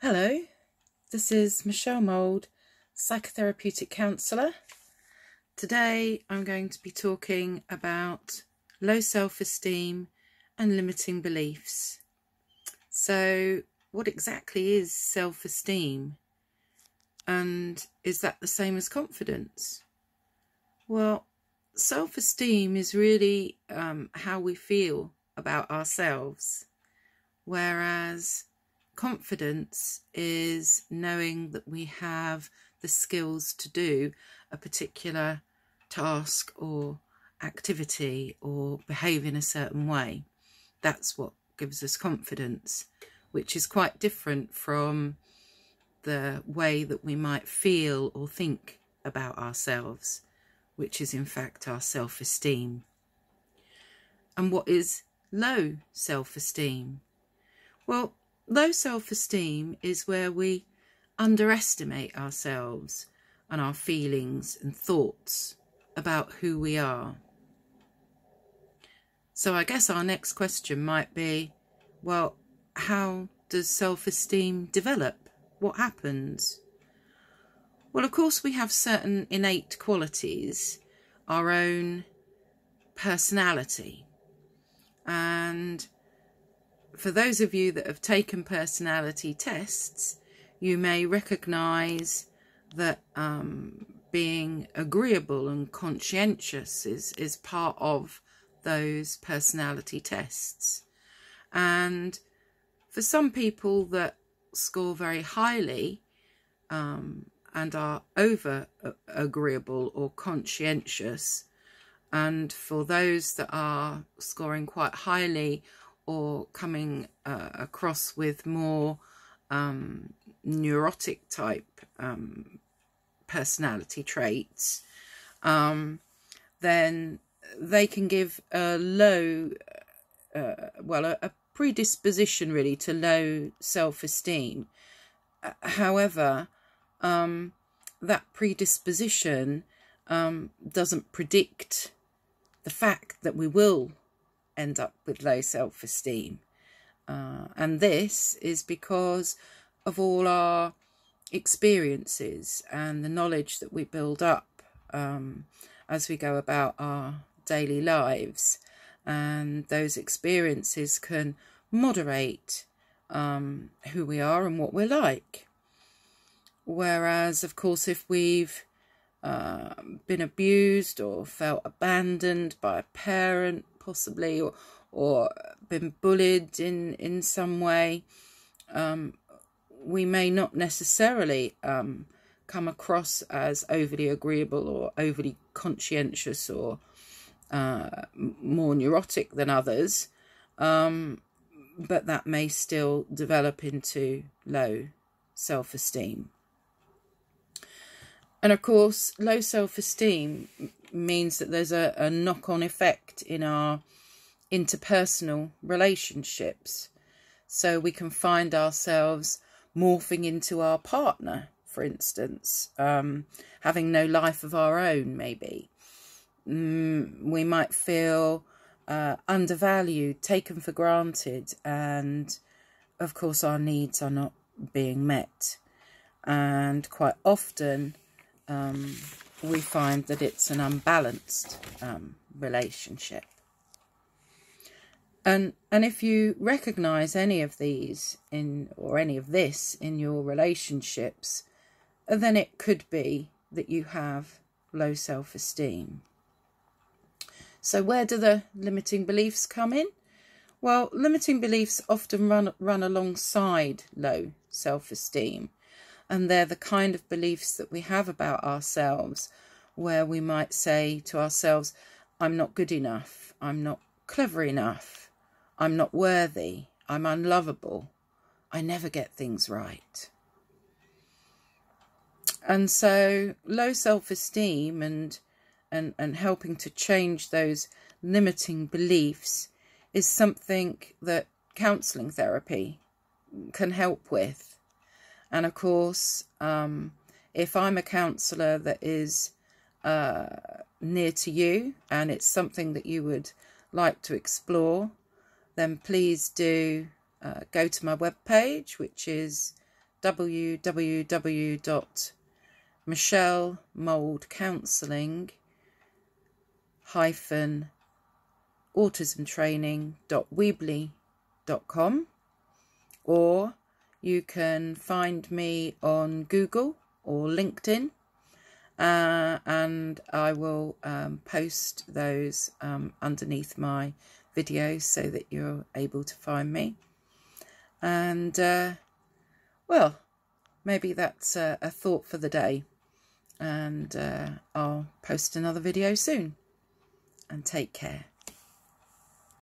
Hello, this is Michelle Mould, psychotherapeutic counsellor. Today I'm going to be talking about low self-esteem and limiting beliefs. So what exactly is self-esteem, and is that the same as confidence? Well, self-esteem is really how we feel about ourselves, whereas confidence is knowing that we have the skills to do a particular task or activity or behave in a certain way. That's what gives us confidence, which is quite different from the way that we might feel or think about ourselves, which is in fact our self-esteem. And what is low self-esteem? Well, low self-esteem is where we underestimate ourselves and our feelings and thoughts about who we are. So I guess our next question might be, well, how does self-esteem develop? What happens? Well, of course, we have certain innate qualities, our own personality. And for those of you that have taken personality tests, you may recognise that being agreeable and conscientious is part of those personality tests. And for some people that score very highly and are over agreeable or conscientious, and for those that are scoring quite highly or coming across with more neurotic type personality traits, then they can give a low, a predisposition really to low self-esteem. However, that predisposition doesn't predict the fact that we will end up with low self-esteem, and this is because of all our experiences and the knowledge that we build up as we go about our daily lives, and those experiences can moderate who we are and what we're like. Whereas, of course, if we've been abused or felt abandoned by a parent, possibly, or been bullied in some way, we may not necessarily come across as overly agreeable or overly conscientious or more neurotic than others, but that may still develop into low self-esteem. And of course, low self-esteem means that there's a knock-on effect in our interpersonal relationships. So we can find ourselves morphing into our partner, for instance, having no life of our own, maybe. We might feel undervalued, taken for granted, and of course our needs are not being met. And quite often we find that it's an unbalanced relationship. And if you recognise any of these or any of this in your relationships, then it could be that you have low self-esteem. So where do the limiting beliefs come in? Well, limiting beliefs often run alongside low self-esteem. And they're the kind of beliefs that we have about ourselves, where we might say to ourselves, I'm not good enough, I'm not clever enough, I'm not worthy, I'm unlovable, I never get things right. And so low self-esteem and helping to change those limiting beliefs is something that counselling therapy can help with. And of course, if I'm a counsellor that is near to you and it's something that you would like to explore, then please do go to my webpage, which is www.michellemoldcounselling-autismtraining.weebly.com, or you can find me on Google or LinkedIn, and I will post those underneath my videos so that you're able to find me. And well, maybe that's a thought for the day, and I'll post another video soon. And take care.